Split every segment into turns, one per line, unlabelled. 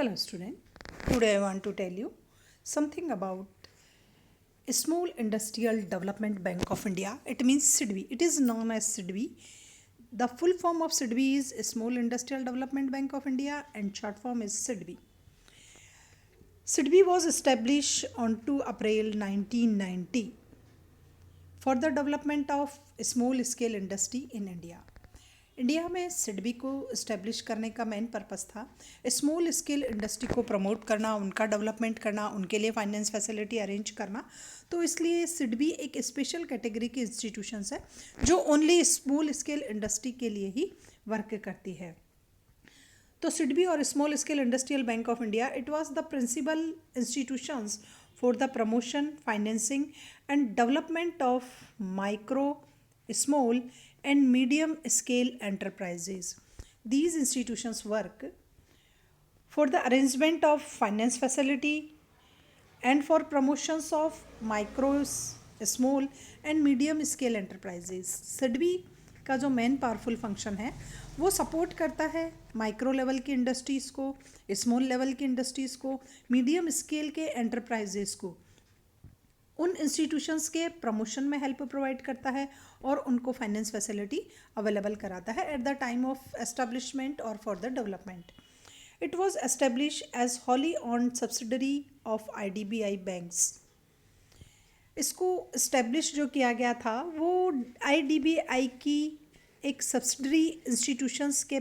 Hello student, today I want to tell you something about Small Industrial Development Bank of India. It means SIDBI. It is known as SIDBI. The full form of SIDBI is Small Industrial Development Bank of India and short form is SIDBI. SIDBI was established on 2 April 1990 for the development of small scale industry in India. India में सिडबी को establish करने का main purpose था small scale industry को promote करना, उनका development करना, उनके लिए फाइनेंस फैसिलिटी अरेंज करना। तो इसलिए सिडबी एक स्पेशल कैटेगरी की इंस्टीट्यूशंस है जो ओनली स्मॉल स्केल इंडस्ट्री के लिए ही वर्क करती है। तो सिडबी और small scale industrial bank of India it was the principal institutions for the promotion, financing and development of micro, small and medium scale enterprises. These institutions work for the arrangement of finance facility and for promotions of micro, small and medium scale enterprises. SIDBI का जो main powerful function है वो support करता है micro level की industries को, small level की industries को, मीडियम स्केल के एंटरप्राइजेस को उन इंस्टीट्यूशंस के प्रमोशन में हेल्प प्रोवाइड करता है और उनको फाइनेंस फैसिलिटी अवेलेबल कराता है at the time of establishment और for the development. It was establish as wholly on subsidiary of IDBI banks. इसको इस्टेब्लिश जो किया गया था वो आईडीबीआई की एक सब्सिडरी इंस्टीट्यूशंस के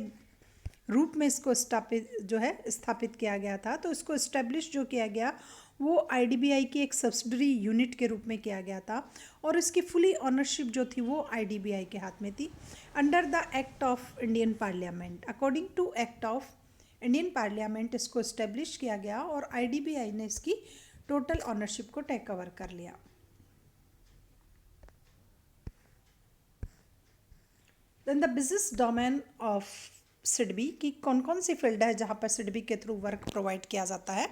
रूप में इसको स्थापित किया गया था। तो इसको इस्टेब्लिश जो किया गया वो आईडीबीआई की एक सब्सिडरी यूनिट के रूप में किया गया था और इसकी फुली ऑनरशिप जो थी वो आईडीबीआई के हाथ में थी under the act of Indian parliament. According to act of Indian parliament इसको इस्टेब्लिश किया गया और आईडीबीआई ने इसकी टोटल ऑनरशिप को टेक ओवर कर लिया। Then the business domain of SIDBI की कौन कौन सी फील्ड है जहाँ पर सिडबी के थ्रू वर्क प्रोवाइड किया जाता है।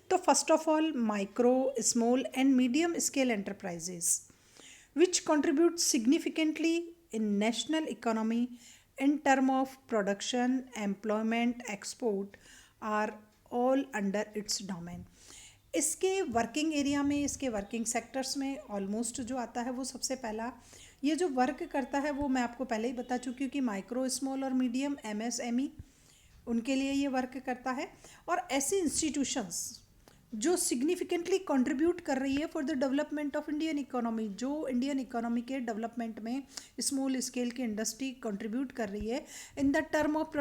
तो first of all micro, small and medium scale enterprises which contribute significantly in national economy in term of production, employment, export are all under its domain. इसके वर्किंग एरिया में, इसके working sectors में almost जो आता है वो सबसे पहला ये जो वर्क करता है वो मैं आपको पहले ही बता चुकी हूँ कि माइक्रो, स्मॉल और मीडियम एमएसएमई उनके लिए ये वर्क करता है। और ऐसी इंस्टीट्यूशंस जो सिग्निफिकेंटली कंट्रीब्यूट कर रही है for the development of Indian economy, जो इंडियन इकोनॉमी के डेवलपमेंट में स्मॉल स्केल की इंडस्ट्री कंट्रीब्यूट कर रही है in the term of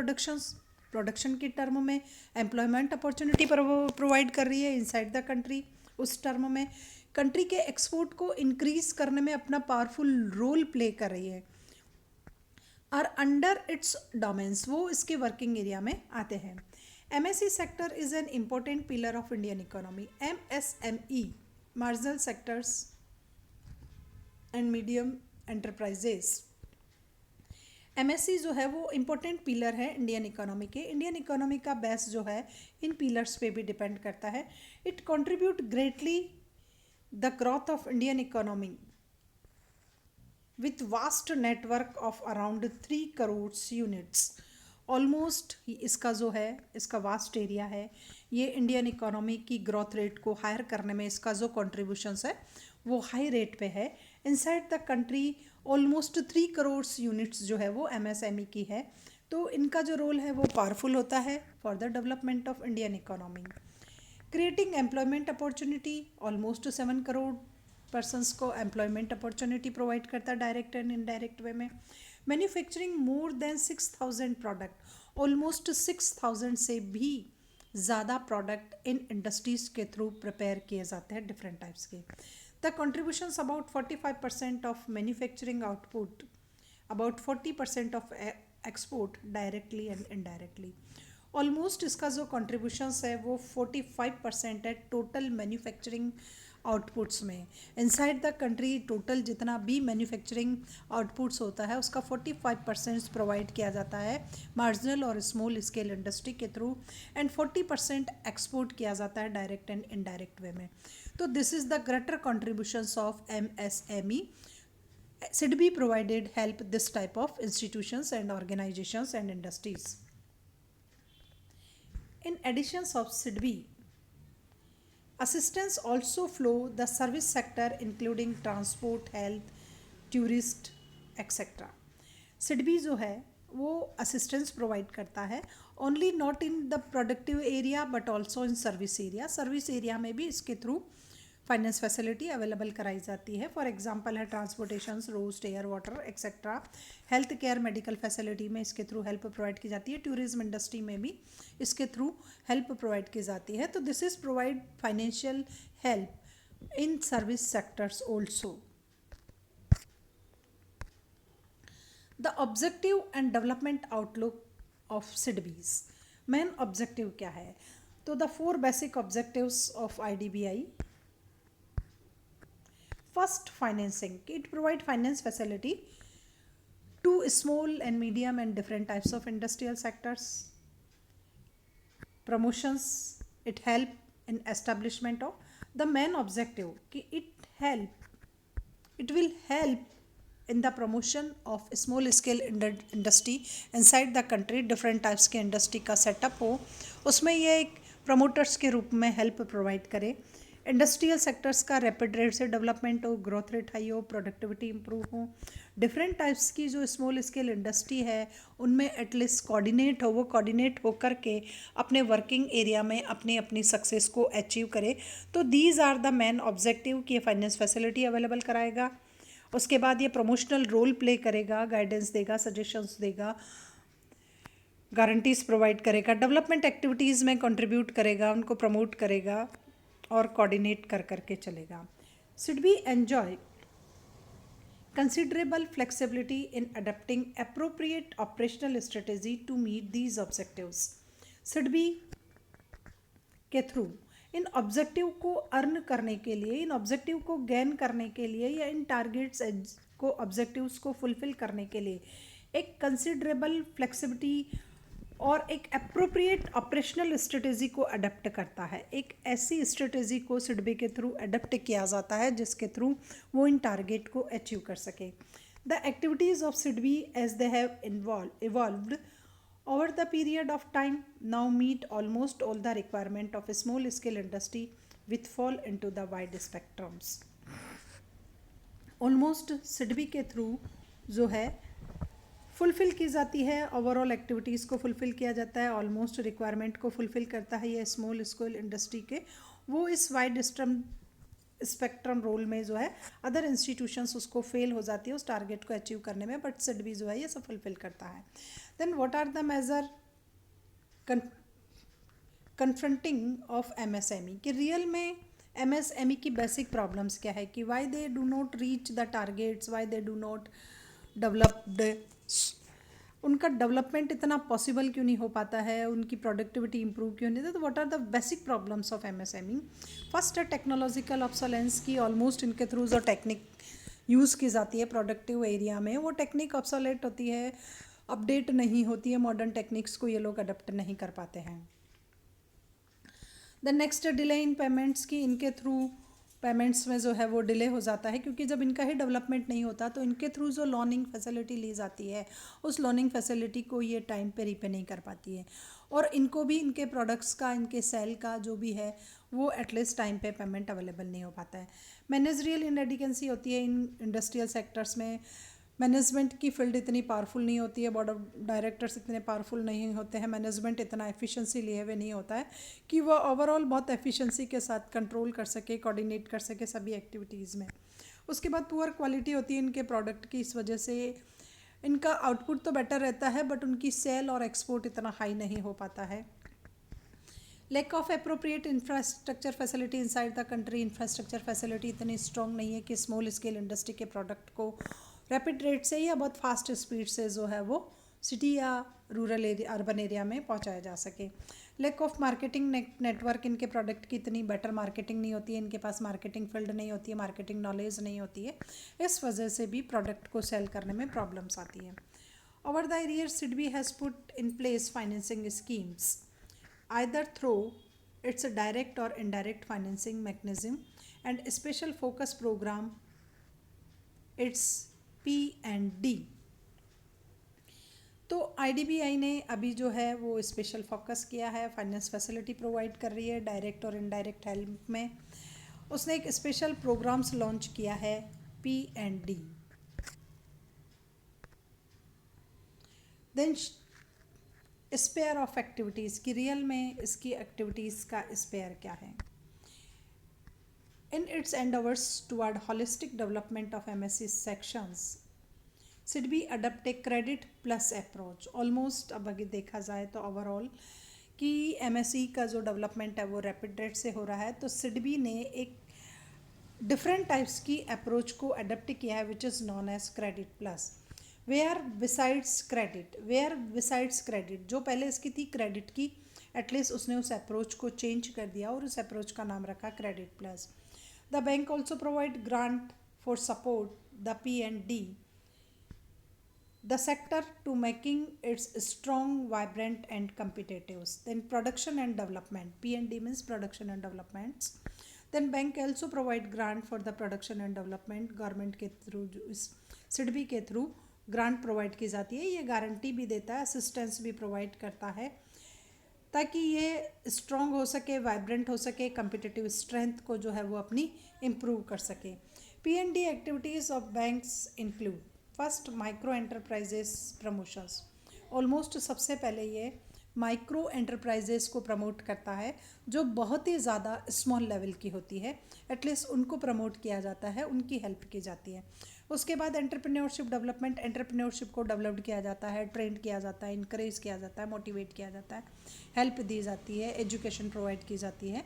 production के टर्म में, एम्प्लॉयमेंट अपॉर्चुनिटी प्रोवाइड कर रही है इनसाइड द कंट्री, उस टर्म में कंट्री के एक्सपोर्ट को इंक्रीज करने में अपना पावरफुल रोल प्ले कर रही है और अंडर इट्स डोमेन्स वो इसके वर्किंग एरिया में आते हैं। MSE sector is an important pillar of Indian economy. MSME, marginal sectors and medium enterprises. MSE जो है वो इम्पोर्टेंट पिलर है इंडियन इकोनॉमी के। इंडियन इकोनॉमी का बेस जो है इन पिलर्स पे भी डिपेंड करता है। It contribute greatly the growth of Indian economy with vast network of around 3 crore units. Almost इसका जो है इसका वास्ट एरिया है, ये इंडियन इकोनॉमी की ग्रोथ रेट को हायर करने में इसका जो कॉन्ट्रीब्यूशंस है वो हाई रेट पे है। Inside the country almost 3 crore units जो है वो एमएसएमई की है। तो इनका जो रोल है वो पावरफुल होता है for the development of Indian economy. Creating employment opportunity, almost 7 crore persons को एम्प्लॉयमेंट अपॉर्चुनिटी प्रोवाइड करता है डायरेक्ट एंड इनडायरेक्ट वे में। Manufacturing more than 6000 product, almost 6000 से भी ज़्यादा प्रोडक्ट इन इंडस्ट्रीज़ के थ्रू प्रिपेयर किए जाते हैं डिफरेंट टाइप्स के। The contributions about 45% of manufacturing output, about 40% of export directly and indirectly. Almost इसका जो कंट्रीब्यूशंस है वो 45% है टोटल मैन्युफैक्चरिंग आउटपुट्स में। इनसाइड द कंट्री टोटल जितना भी मैन्युफैक्चरिंग आउटपुट्स होता है उसका 45% प्रोवाइड किया जाता है मार्जिनल और स्मॉल स्केल इंडस्ट्री के थ्रू एंड 40% एक्सपोर्ट किया जाता है डायरेक्ट एंड इनडायरेक्ट वे में। तो this is the greater contributions of MSME. SIDBI provided help this type of institutions and organizations and industries. In addition of SIDBI, assistance also flow the service sector including transport, health, tourist, etc. SIDBI जो है वो assistance provide करता है only not in the productive area but also in service area में भी इसके through finance facility available कराई जाती है. फॉर एग्जांपल है transportation, road, air, water etcetera. Health care, medical facility में इसके थ्रू हेल्प प्रोवाइड की जाती है. टूरिज्म इंडस्ट्री में भी इसके थ्रू हेल्प प्रोवाइड की जाती है. तो this is provide financial help in service sectors also. The objective and development outlook of SIDBI's. Main objective क्या है? तो the 4 basic objectives of IDBI. First, financing. It provide finance facility to small and medium and different types of industrial sectors. Promotions. It help in establishment of the main objective. It will help in the promotion of small scale industry inside the country. Different types के industry का setup हो, उसमें ये एक promoters के रूप में help provide करे. इंडस्ट्रियल सेक्टर्स का रैपिड रेट से डेवलपमेंट हो, ग्रोथ रेट हाई हो, प्रोडक्टिविटी इंप्रूव हो. डिफरेंट टाइप्स की जो स्मॉल स्केल इंडस्ट्री है उनमें एटलीस्ट कोऑर्डिनेट हो, वो कोऑर्डिनेट होकर के अपने वर्किंग एरिया में अपनी अपनी सक्सेस को अचीव करे. तो these are the main objective कि ये फाइनेंस फैसिलिटी अवेलेबल कराएगा. उसके बाद ये प्रमोशनल रोल प्ले करेगा, गाइडेंस देगा, सजेशंस देगा, गारंटीज प्रोवाइड करेगा, डेवलपमेंट एक्टिविटीज़ में कंट्रीब्यूट करेगा, उनको प्रमोट करेगा और कोऑर्डिनेट कर करके चलेगा. SIDBI enjoy considerable flexibility in adapting appropriate operational strategy to meet these objectives. SIDBI के थ्रू इन ऑब्जेक्टिव को अर्न करने के लिए, इन ऑब्जेक्टिव को गेन करने के लिए या इन टारगेट्स को, ऑब्जेक्टिव्स को फुलफिल करने के लिए एक कंसिडरेबल फ्लेक्सिबिलिटी और एक अप्रोप्रिएट ऑपरेशनल स्ट्रेटेजी को अडेप्ट करता है. एक ऐसी स्ट्रेटेजी को सिडबी के थ्रू अडेप्ट किया जाता है जिसके थ्रू वो इन टारगेट को अचीव कर सके. The activities of SIDBI as they have evolved over the period of time now meet almost all the requirement of a small scale industry which fall into the wide spectrums. Almost SIDBI के through जो है fulfil की जाती है, overall activities को fulfil किया जाता है, ऑलमोस्ट रिक्वायरमेंट को फुलफ़िल करता है ये स्मॉल स्केल इंडस्ट्री के. वो इस वाइड स्पेक्ट्रम रोल में जो है अदर इंस्टीट्यूशंस उसको फेल हो जाती है उस टारगेट को अचीव करने में, बट सिडबी जो है ये सब फुलफ़िल करता है. Then what are the major confronting of MSME कि रियल में MSME की बेसिक प्रॉब्लम्स क्या है, कि why they do not reach the targets, why they do not developed, उनका डेवलपमेंट इतना पॉसिबल क्यों नहीं हो पाता है, उनकी प्रोडक्टिविटी इंप्रूव क्यों नहीं होती. तो what are the basic problems of MSME. First है टेक्नोलॉजिकल ऑब्सोलेंस की ऑलमोस्ट इनके थ्रू जो टेक्निक यूज़ की जाती है प्रोडक्टिव एरिया में वो टेक्निक ऑब्सोलेट होती है, अपडेट नहीं होती है, मॉडर्न टेक्निक्स को ये लोग अडप्ट नहीं कर पाते हैं. The next delay in payments की इनके थ्रू पेमेंट्स में जो है वो डिले हो जाता है क्योंकि जब इनका ही डेवलपमेंट नहीं होता तो इनके थ्रू जो लोनिंग फैसिलिटी ली जाती है उस लोनिंग फैसिलिटी को ये टाइम पे रीपे नहीं कर पाती है और इनको भी इनके प्रोडक्ट्स का, इनके सेल का जो भी है वो एटलीस्ट टाइम पे पेमेंट अवेलेबल नहीं हो पाता है. मैनेजरियल इनएडिकेंसी होती है इन इंडस्ट्रियल सेक्टर्स में. मैनेजमेंट की फील्ड इतनी पावरफुल नहीं होती है, बोर्ड ऑफ डायरेक्टर्स इतने पावरफुल नहीं होते हैं, मैनेजमेंट इतना एफिशिएंसी लिए हुए नहीं होता है कि वो ओवरऑल बहुत एफिशिएंसी के साथ कंट्रोल कर सके, कोऑर्डिनेट कर सके सभी एक्टिविटीज़ में. उसके बाद पुअर क्वालिटी होती है इनके प्रोडक्ट की, इस वजह से इनका आउटपुट तो बेटर रहता है बट उनकी सेल और एक्सपोर्ट इतना हाई नहीं हो पाता है. Lack of appropriate infrastructure facility inside the country. Infrastructure facility इतनी स्ट्रॉन्ग नहीं है कि स्मॉल स्केल इंडस्ट्री के प्रोडक्ट को रैपिड रेट से या बहुत फास्ट स्पीड से जो है वो सिटी या रूरल एरिया, अर्बन एरिया में पहुंचाया जा सके. Lack of marketing network. इनके प्रोडक्ट की इतनी बेटर मार्केटिंग नहीं होती है, इनके पास मार्केटिंग फील्ड नहीं होती है, मार्केटिंग नॉलेज नहीं होती है, इस वजह से भी प्रोडक्ट को सेल करने में प्रॉब्लम्स आती हैं. Over the years SIDBI has put in place financing schemes either through its direct or indirect financing mechanism and special focus program its P&D. तो आईडीबीआई ने अभी जो है वो स्पेशल फोकस किया है, फाइनेंस फैसिलिटी प्रोवाइड कर रही है डायरेक्ट और इनडायरेक्ट हेल्प में। उसने एक स्पेशल प्रोग्राम्स लॉन्च किया है P&D। Then sphere of activities की रियल में इसकी एक्टिविटीज़ का स्पेयर क्या है। In its endeavours toward holistic development of MSc sections SIDBI adopt a credit plus approach. Almost अब अगर देखा जाए तो ओवरऑल कि MSc का जो डेवलपमेंट है वो रैपिड रेट से हो रहा है, तो सिडबी ने एक डिफरेंट टाइप्स की अप्रोच को अडप्ट किया है which is known as credit plus. Where besides credit जो पहले इसकी थी क्रेडिट की, एटलीस्ट उसने उस अप्रोच को चेंज कर दिया और उस अप्रोच का नाम रखा credit plus. The bank also provide grant for support the P&D the sector to making its strong, vibrant and competitive. Then production and development, P&D means production and developments. Then bank also provide grant for the production and development, government के through SIDBI के through grant provide की जाती है। ये guarantee भी देता है, assistance भी प्रोवाइड करता है ताकि ये स्ट्रॉन्ग हो सके, वाइब्रेंट हो सके, कम्पिटिटिव स्ट्रेंथ को जो है वो अपनी इम्प्रूव कर सके। P&D activities of banks include first micro enterprises promotions. Almost सबसे पहले ये माइक्रो एंटरप्राइजेस को प्रमोट करता है जो बहुत ही ज़्यादा स्मॉल लेवल की होती है, एटलीस्ट उनको प्रमोट किया जाता है, उनकी हेल्प की जाती है। उसके बाद एंटरप्रेन्योरशिप डेवलपमेंट, एंटरप्रेन्योरशिप को डेवलप्ड किया जाता है, ट्रेंड किया जाता है, इंकरेज किया जाता है, मोटिवेट किया जाता है, हेल्प दी जाती है, एजुकेशन प्रोवाइड की जाती है,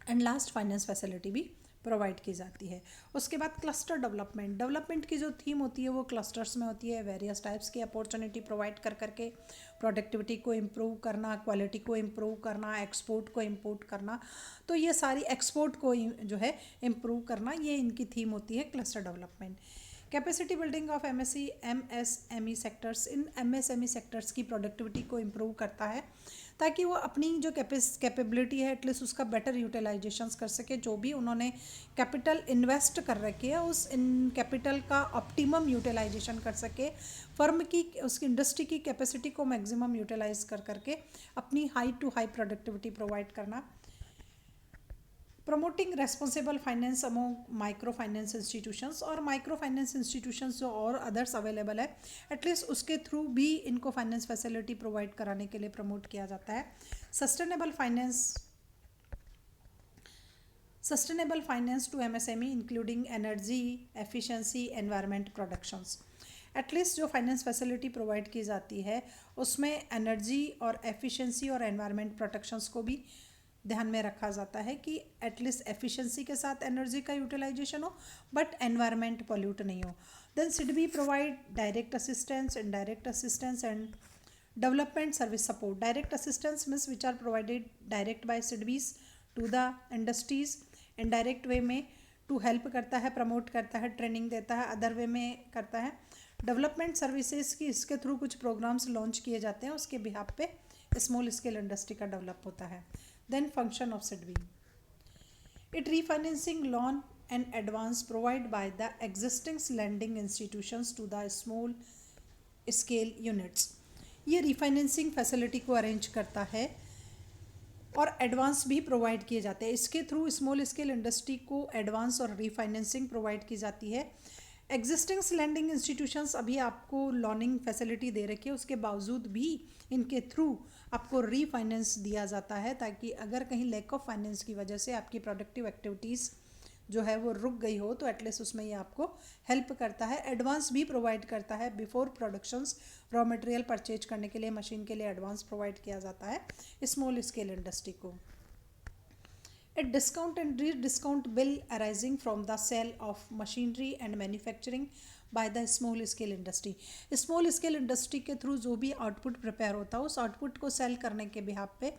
एंड लास्ट फाइनेंस फैसिलिटी भी प्रोवाइड की जाती है। उसके बाद क्लस्टर डेवलपमेंट की जो थीम होती है वो क्लस्टर्स में होती है, वेरियस टाइप्स की अपॉर्चुनिटी प्रोवाइड कर करके प्रोडक्टिविटी को इम्प्रूव करना, क्वालिटी को इम्प्रूव करना, एक्सपोर्ट को इम्पोर्ट करना, तो ये सारी एक्सपोर्ट को जो है इम्प्रूव करना, ये इनकी थीम होती है cluster development. Capacity building of MSME sectors, in MSME sectors की प्रोडक्टिविटी को इम्प्रूव करता है ताकि वो अपनी जो कैपेबिलिटी है एटलीस्ट उसका बेटर यूटिलाइजेशन कर सके, जो भी उन्होंने कैपिटल इन्वेस्ट कर रखी है उस इन कैपिटल का ऑप्टिमम यूटिलाइजेशन कर सके, फर्म की उसकी इंडस्ट्री की कैपेसिटी को मैक्सिमम यूटिलाइज कर करके अपनी high to high productivity provide करना। Promoting responsible finance among micro finance institutions, और माइक्रो फाइनेंस इंस्टीट्यूशंस जो और अदर्स अवेलेबल है एटलीस्ट उसके थ्रू भी इनको फाइनेंस फैसिलिटी प्रोवाइड कराने के लिए प्रमोट किया जाता है। Sustainable finance to MSME including energy efficiency environment productions. At least जो फाइनेंस फैसिलिटी प्रोवाइड की जाती है उसमें एनर्जी और एफिशिएंसी और एनवायरनमेंट प्रोटेक्शंस को भी ध्यान में रखा जाता है कि एटलीस्ट एफिशिएंसी के साथ एनर्जी का यूटिलाइजेशन हो बट एनवायरनमेंट पोल्यूट नहीं हो। Then SIDBI provide direct assistance, indirect assistance and development service support. Direct assistance means which are provided direct by SIDBI's to the industries, indirect way में to help करता है, promote करता है, training देता है, other way में करता है। डेवलपमेंट सर्विसेज की इसके थ्रू कुछ प्रोग्राम्स लॉन्च किए जाते हैं, उसके बिहाफ पे स्मॉल स्केल इंडस्ट्री का डेवलप होता है। Then function of SIDBI. It refinancing loan and advance provided by the existing lending institutions to the small scale units. ये रिफाइनेंसिंग फैसिलिटी को अरेंज करता है और एडवांस भी प्रोवाइड किए जाते हैं। इसके थ्रू स्मॉल स्केल इंडस्ट्री को एडवांस और रिफाइनेंसिंग प्रोवाइड की जाती है। एग्जिस्टिंग लैंडिंग इंस्टीट्यूशंस अभी आपको लॉनिंग फैसिलिटी दे रखी है, उसके बावजूद भी इनके थ्रू आपको रीफाइनेंस दिया जाता है ताकि अगर कहीं लैक ऑफ फाइनेंस की वजह से आपकी प्रोडक्टिव एक्टिविटीज़ जो है वो रुक गई हो तो एटलीस्ट उसमें ये आपको हेल्प करता है। एडवांस भी प्रोवाइड करता है, before productions raw material purchase करने के लिए, मशीन के लिए एडवांस प्रोवाइड किया जाता है स्मॉल स्केल इंडस्ट्री को। A discount and re-discount bill arising from the sale of machinery and manufacturing by the small scale industry. Small scale industry के थ्रू जो भी आउटपुट प्रिपेयर होता है उस आउटपुट को सेल करने के बिहाफ पे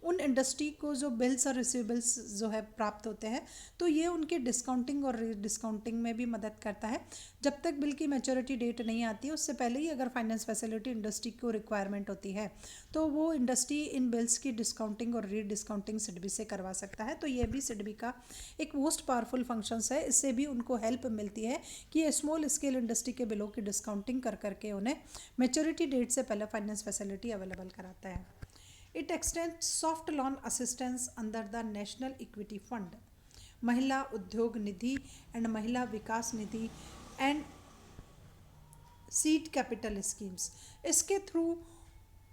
उन इंडस्ट्री को जो बिल्स और रिसीवेबल्स जो है प्राप्त होते हैं तो ये उनके डिस्काउंटिंग और डिस्काउंटिंग में भी मदद करता है। जब तक बिल की मैच्योरिटी डेट नहीं आती उससे पहले ही अगर फाइनेंस फैसिलिटी इंडस्ट्री को रिक्वायरमेंट होती है तो वो इंडस्ट्री इन बिल्स की डिस्काउंटिंग और रीडिस्काउंटिंग सिडबी से करवा सकता है। तो ये भी सिडबी का एक मोस्ट पावरफुल फंक्शंस है, इससे भी उनको हेल्प मिलती है कि स्मॉल स्केल इंडस्ट्री के बिलों की डिस्काउंटिंग कर करके उन्हें मेच्योरिटी डेट से पहले फाइनेंस फैसिलिटी अवेलेबल कराता है। It extends soft loan assistance under the national equity fund, महिला उद्योग निधि एंड महिला विकास निधि एंड सीड कैपिटल स्कीम्स। इसके थ्रू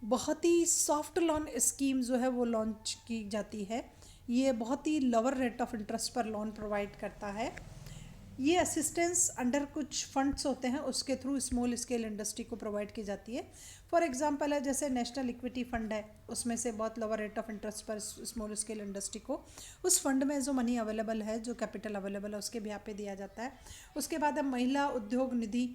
बहुत ही सॉफ्ट लोन स्कीम जो है वो लॉन्च की जाती है। ये बहुत ही लोअर रेट ऑफ इंटरेस्ट पर लोन प्रोवाइड करता है। ये असिस्टेंस अंडर कुछ फंड्स होते हैं उसके थ्रू स्मॉल स्केल इंडस्ट्री को प्रोवाइड की जाती है। फॉर एग्जांपल है जैसे नेशनल इक्विटी फंड है, उसमें से बहुत लोअर रेट ऑफ इंटरेस्ट पर स्मॉल स्केल इंडस्ट्री को उस फंड में जो मनी अवेलेबल है, जो कैपिटल अवेलेबल है उसके बिहाफ पे दिया जाता है। उसके बाद है महिला उद्योग निधि,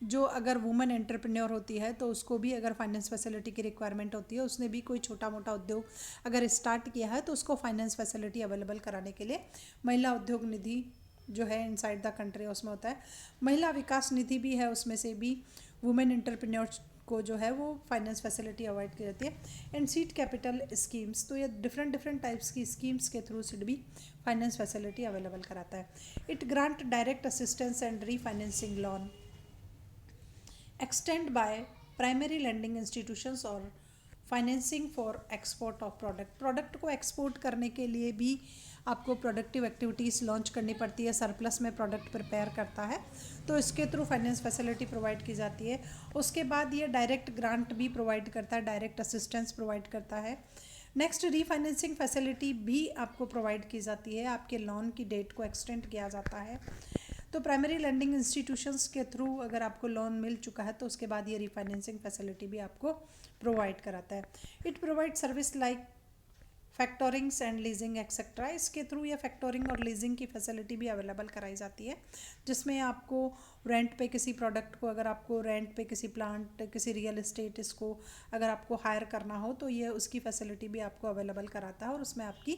जो अगर वुमेन एंटरप्रेन्योर होती है तो उसको भी अगर फाइनेंस फैसिलिटी की रिक्वायरमेंट होती है, उसने भी कोई छोटा मोटा उद्योग अगर स्टार्ट किया है तो उसको फाइनेंस फैसिलिटी अवेलेबल कराने के लिए महिला उद्योग निधि जो है इनसाइड द कंट्री उसमें होता है। महिला विकास निधि भी है, उसमें से भी वुमेन एंटरप्रेन्योर को जो है वो फाइनेंस फैसिलिटी अवॉइड की जाती है। एंड सीड कैपिटल स्कीम्स, तो ये डिफरेंट टाइप्स की स्कीम्स के थ्रू सीड भी फाइनेंस फैसिलिटी अवेलेबल कराता है। It grant direct assistance and refinancing loan extend by primary lending institutions और financing for export of product को एक्सपोर्ट करने के लिए भी आपको प्रोडक्टिव एक्टिविटीज़ लॉन्च करनी पड़ती है, सरप्लस में प्रोडक्ट प्रिपेयर करता है तो इसके थ्रू फाइनेंस फैसिलिटी प्रोवाइड की जाती है। उसके बाद ये डायरेक्ट ग्रांट भी प्रोवाइड करता है, डायरेक्ट असिस्टेंस प्रोवाइड करता है। नेक्स्ट रीफाइनेंसिंग फैसिलिटी भी आपको प्रोवाइड की जाती है, आपके लोन की डेट को एक्सटेंड किया जाता है। तो प्राइमरी लैंडिंग इंस्टीट्यूशंस के थ्रू अगर आपको लोन मिल चुका है तो उसके बाद ये रीफाइनेंसिंग फैसिलिटी भी आपको प्रोवाइड कराता है। It provide service like factorings and leasing etcetera. इसके थ्रू ये फैक्टोरिंग और लीजिंग की फैसिलिटी भी अवेलेबल कराई जाती है, जिसमें आपको रेंट पे किसी प्रोडक्ट को, अगर आपको रेंट पे किसी प्लांट, किसी रियल एस्टेट इसको अगर आपको हायर करना हो तो ये उसकी फैसिलिटी भी आपको अवेलेबल कराता है और उसमें आपकी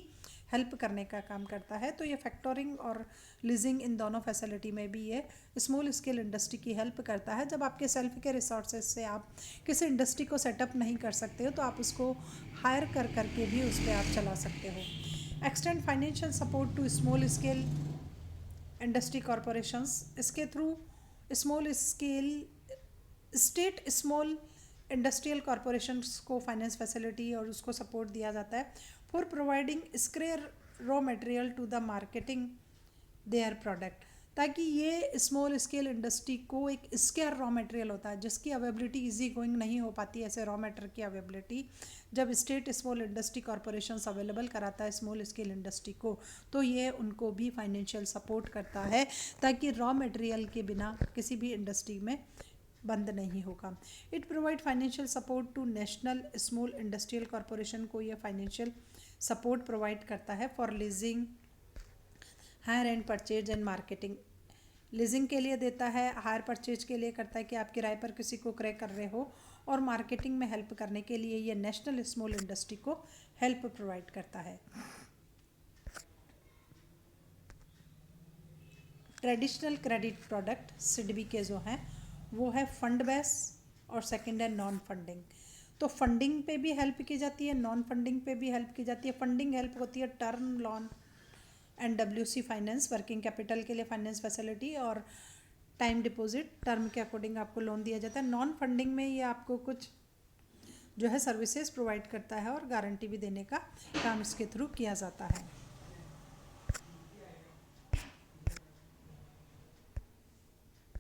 हेल्प करने का काम करता है। तो ये फैक्टोरिंग और लीजिंग इन दोनों फैसिलिटी में भी ये स्मॉल स्केल इंडस्ट्री की हेल्प करता है। जब आपके सेल्फ के रिसोर्सेज से आप किसी इंडस्ट्री को सेटअप नहीं कर सकते हो तो आप उसको हायर कर करके भी उस पर आप चला सकते हो। Extend financial support to small scale industry corporations. इसके through small scale state small industrial corporations को फाइनेंस फैसिलिटी और उसको सपोर्ट दिया जाता है for providing scarce raw material to the marketing their product, ताकि ये स्मॉल स्केल इंडस्ट्री को एक स्केयर रॉ मटेरियल होता है जिसकी अवेलेबिलिटी इजी गोइंग नहीं हो पाती, ऐसे रॉ मटेरियल की अवेलेबिलिटी जब state small industry corporations available कराता है स्मॉल स्केल इंडस्ट्री को तो ये उनको भी फाइनेंशियल सपोर्ट करता है ताकि रॉ मटेरियल के बिना किसी भी इंडस्ट्री में बंद नहीं होगा। It provide financial support to national small industrial corporation को ये फाइनेंशियल सपोर्ट प्रोवाइड करता है for leasing, hire and purchase and marketing. Leasing के लिए देता है, हायर परचेज के लिए करता है कि आप किराए पर किसी को क्रय कर रहे हो, और मार्केटिंग में हेल्प करने के लिए ये नेशनल स्मॉल इंडस्ट्री को हेल्प प्रोवाइड करता है। ट्रेडिशनल क्रेडिट प्रोडक्ट सिडबी के जो हैं वो है फंड बेस और सेकंड है नॉन फंडिंग। तो फंडिंग पे भी हेल्प की जाती है, नॉन फंडिंग पे भी हेल्प की जाती है। फंडिंग हेल्प होती है term loan and WC finance, working capital के लिए फाइनेंस फैसिलिटी, और टाइम डिपॉजिट टर्म के अकॉर्डिंग आपको लोन दिया जाता है। नॉन फंडिंग में ये आपको कुछ जो है सर्विसेज प्रोवाइड करता है और गारंटी भी देने का काम इसके थ्रू किया जाता है।